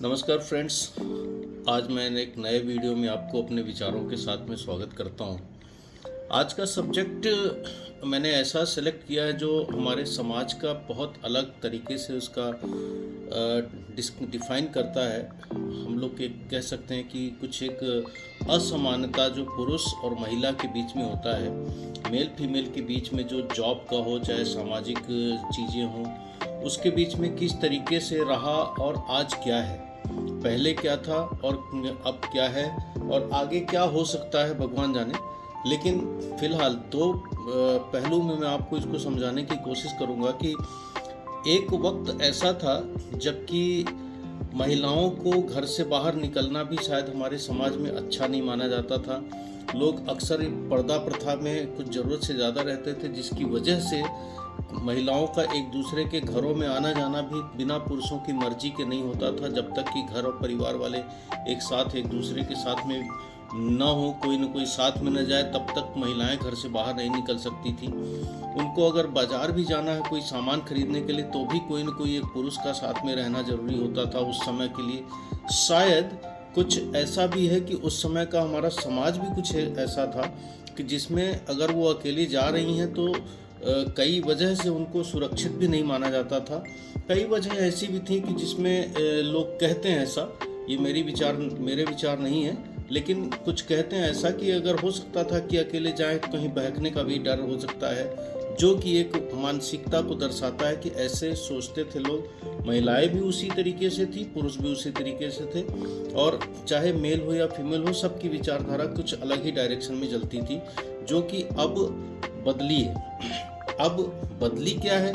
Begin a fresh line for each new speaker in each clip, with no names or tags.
नमस्कार फ्रेंड्स। आज मैं एक नए वीडियो में आपको अपने विचारों के साथ में स्वागत करता हूं। आज का सब्जेक्ट मैंने ऐसा सेलेक्ट किया है जो हमारे समाज का बहुत अलग तरीके से उसका डिफाइन करता है। हम लोग कह सकते हैं कि कुछ एक असमानता जो पुरुष और महिला के बीच में होता है, मेल फीमेल के बीच में, जो जॉब का हो चाहे सामाजिक चीज़ें हों, उसके बीच में किस तरीके से रहा और आज क्या है, पहले क्या था और अब क्या है और आगे क्या हो सकता है भगवान जाने। लेकिन फिलहाल दो पहलू में मैं आपको इसको समझाने की कोशिश करूंगा कि एक वक्त ऐसा था जबकि महिलाओं को घर से बाहर निकलना भी शायद हमारे समाज में अच्छा नहीं माना जाता था। लोग अक्सर पर्दा प्रथा में कुछ ज़रूरत से ज़्यादा रहते थे, जिसकी वजह से महिलाओं का एक दूसरे के घरों में आना जाना भी बिना पुरुषों की मर्जी के नहीं होता था। जब तक कि घर और परिवार वाले एक साथ एक दूसरे के साथ में न हो, कोई न कोई साथ में न जाए, तब तक महिलाएं घर से बाहर नहीं निकल सकती थी। उनको अगर बाजार भी जाना है कोई सामान खरीदने के लिए, तो भी कोई न कोई एक पुरुष का साथ में रहना जरूरी होता था उस समय के लिए। शायद कुछ ऐसा भी है कि उस समय का हमारा समाज भी कुछ ऐसा था कि जिसमें अगर वो अकेली जा रही हैं तो कई वजह से उनको सुरक्षित भी नहीं माना जाता था। कई वजह ऐसी भी थी कि जिसमें लोग कहते हैं ऐसा, ये मेरे विचार नहीं है, लेकिन कुछ कहते हैं ऐसा कि अगर हो सकता था कि अकेले जाएं तो कहीं बहकने का भी डर हो सकता है, जो कि एक मानसिकता को दर्शाता है कि ऐसे सोचते थे लोग। महिलाएं भी उसी तरीके से थी, पुरुष भी उसी तरीके से थे, और चाहे मेल हो या फीमेल हो, सबकी विचारधारा कुछ अलग ही डायरेक्शन में चलती थी, जो कि अब बदली है। अब बदली क्या है,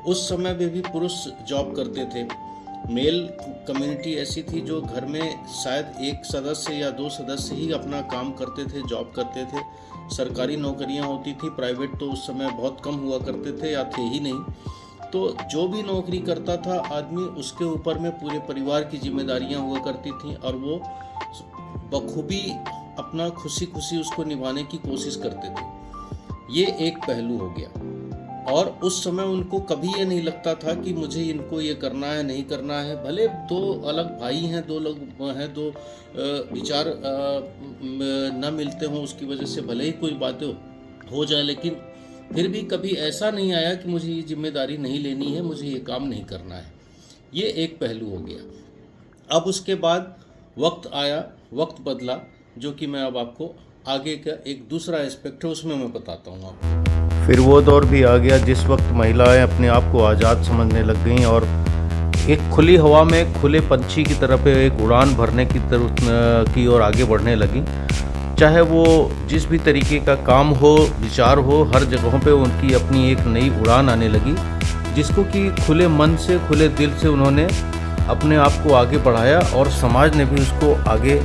उस समय में भी पुरुष जॉब करते थे। मेल कम्युनिटी ऐसी थी जो घर में शायद एक सदस्य या दो सदस्य ही अपना काम करते थे, जॉब करते थे। सरकारी नौकरियां होती थी, प्राइवेट तो उस समय बहुत कम हुआ करते थे या थे ही नहीं। तो जो भी नौकरी करता था आदमी, उसके ऊपर में पूरे परिवार की जिम्मेदारियां हुआ करती थी, और वो बखूबी अपना खुशी खुशी उसको निभाने की कोशिश करते थे। ये एक पहलू हो गया। और उस समय उनको कभी ये नहीं लगता था कि मुझे इनको ये करना है नहीं करना है। भले दो अलग भाई हैं, दो लोग हैं, दो विचार न मिलते हों, उसकी वजह से भले ही कोई बातें हो जाए, लेकिन फिर भी कभी ऐसा नहीं आया कि मुझे ये जिम्मेदारी नहीं लेनी है, मुझे ये काम नहीं करना है। ये एक पहलू हो गया। अब उसके बाद वक्त आया, वक्त बदला, जो कि मैं अब आपको आगे का एक दूसरा एस्पेक्ट है उसमें मैं बताता हूँ आपको।
फिर वो दौर भी आ गया जिस वक्त महिलाएं अपने आप को आज़ाद समझने लग गईं और एक खुली हवा में खुले पंछी की तरफ एक उड़ान भरने की ओर आगे बढ़ने लगी। चाहे वो जिस भी तरीके का काम हो, विचार हो, हर जगहों पे उनकी अपनी एक नई उड़ान आने लगी, जिसको कि खुले मन से, खुले दिल से उन्होंने अपने आप को आगे बढ़ाया और समाज ने भी उसको आगे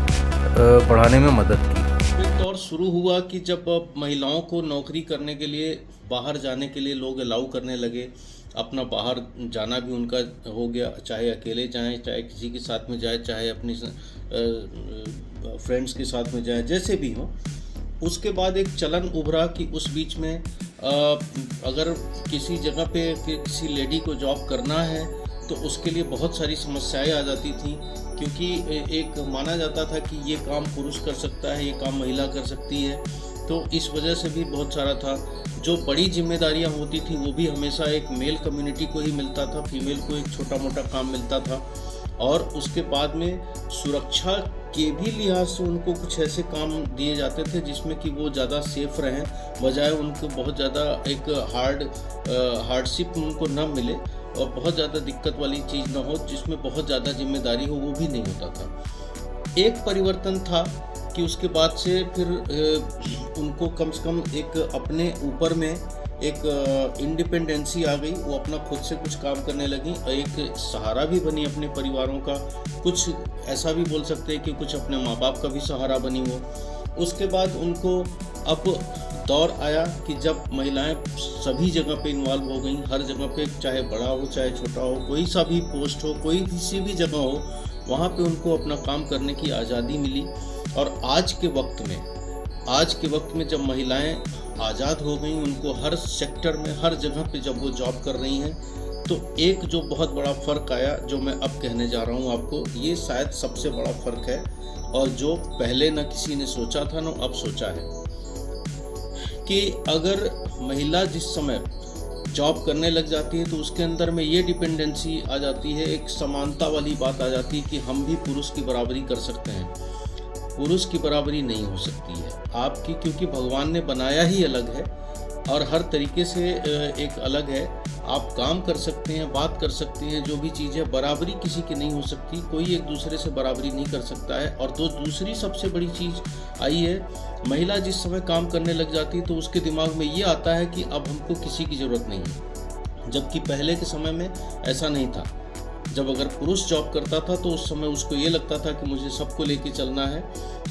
बढ़ाने में मदद की।
दौर शुरू हुआ कि जब महिलाओं को नौकरी करने के लिए, बाहर जाने के लिए लोग अलाउ करने लगे। अपना बाहर जाना भी उनका हो गया, चाहे अकेले जाएं, चाहे किसी के साथ में जाए, चाहे अपनी फ्रेंड्स के साथ में जाए, जैसे भी हो। उसके बाद एक चलन उभरा कि उस बीच में अगर किसी जगह पे किसी लेडी को जॉब करना है तो उसके लिए बहुत सारी समस्याएं आ जाती थी, क्योंकि एक माना जाता था कि ये काम पुरुष कर सकता है, ये काम महिला कर सकती है। तो इस वजह से भी बहुत सारा था। जो बड़ी जिम्मेदारियां होती थी वो भी हमेशा एक मेल कम्युनिटी को ही मिलता था, फीमेल को एक छोटा मोटा काम मिलता था। और उसके बाद में सुरक्षा के भी लिहाज से उनको कुछ ऐसे काम दिए जाते थे जिसमें कि वो ज़्यादा सेफ रहें, बजाय उनको बहुत ज़्यादा एक हार्डशिप उनको न मिले और बहुत ज़्यादा दिक्कत वाली चीज़ ना हो, जिसमें बहुत ज़्यादा जिम्मेदारी हो, वो भी नहीं होता था। एक परिवर्तन था कि उसके बाद से फिर उनको कम से कम एक अपने ऊपर में एक इंडिपेंडेंसी आ गई। वो अपना खुद से कुछ काम करने लगी, एक सहारा भी बनी अपने परिवारों का। कुछ ऐसा भी बोल सकते हैं कि कुछ अपने माँ बाप का भी सहारा बनी वो। उसके बाद उनको अब दौर आया कि जब महिलाएं सभी जगह पे इन्वॉल्व हो गई, हर जगह पे, चाहे बड़ा हो चाहे छोटा हो, कोई सा भी पोस्ट हो, कोई किसी भी जगह हो, वहाँ पे उनको अपना काम करने की आज़ादी मिली। और आज के वक्त में जब महिलाएं आज़ाद हो गई, उनको हर सेक्टर में, हर जगह पे जब वो जॉब कर रही हैं, तो एक जो बहुत बड़ा फ़र्क आया, जो मैं अब कहने जा रहा हूँ आपको, ये शायद सबसे बड़ा फ़र्क है और जो पहले न किसी ने सोचा था न अब सोचा है, कि अगर महिला जिस समय जॉब करने लग जाती है तो उसके अंदर में ये डिपेंडेंसी आ जाती है, एक समानता वाली बात आ जाती है कि हम भी पुरुष की बराबरी कर सकते हैं। पुरुष की बराबरी नहीं हो सकती है आपकी, क्योंकि भगवान ने बनाया ही अलग है और हर तरीके से एक अलग है। आप काम कर सकते हैं, बात कर सकते हैं, जो भी चीज़ें, बराबरी किसी की नहीं हो सकती, कोई एक दूसरे से बराबरी नहीं कर सकता है। और दूसरी सबसे बड़ी चीज़ आई है, महिला जिस समय काम करने लग जाती है तो उसके दिमाग में ये आता है कि अब हमको किसी की ज़रूरत नहीं है, जबकि पहले के समय में ऐसा नहीं था। जब अगर पुरुष जॉब करता था तो उस समय उसको ये लगता था कि मुझे सबको लेके चलना है,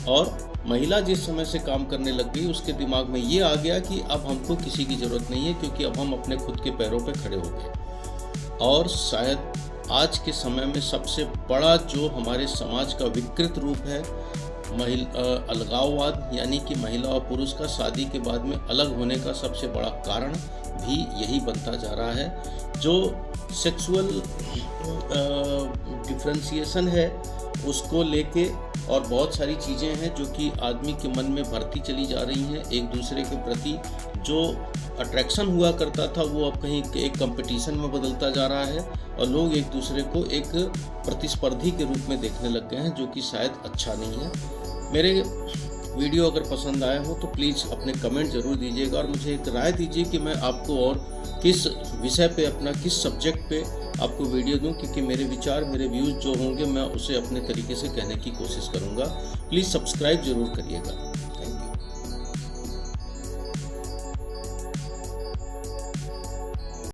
और महिला जिस समय से काम करने लग गई उसके दिमाग में ये आ गया कि अब हमको किसी की ज़रूरत नहीं है, क्योंकि अब हम अपने खुद के पैरों पे खड़े हो गए। और शायद आज के समय में सबसे बड़ा जो हमारे समाज का विकृत रूप है, अलगाववाद, यानी कि महिला और पुरुष का शादी के बाद में अलग होने का सबसे बड़ा कारण भी यही बनता जा रहा है। जो सेक्सुअल डिफ्रेंशिएशन है उसको लेके और बहुत सारी चीज़ें हैं जो कि आदमी के मन में भरती चली जा रही हैं। एक दूसरे के प्रति जो अट्रैक्शन हुआ करता था वो अब कहीं एक कंपटीशन में बदलता जा रहा है और लोग एक दूसरे को एक प्रतिस्पर्धी के रूप में देखने लग गए हैं, जो कि शायद अच्छा नहीं है। मेरे वीडियो अगर पसंद आया हो तो प्लीज़ अपने कमेंट ज़रूर दीजिएगा और मुझे एक राय दीजिए कि मैं आपको और किस विषय पे, अपना किस सब्जेक्ट पे आपको वीडियो दूं, क्योंकि मेरे विचार, मेरे व्यूज़ जो होंगे मैं उसे अपने तरीके से कहने की कोशिश करूँगा। प्लीज़ सब्सक्राइब ज़रूर करिएगा।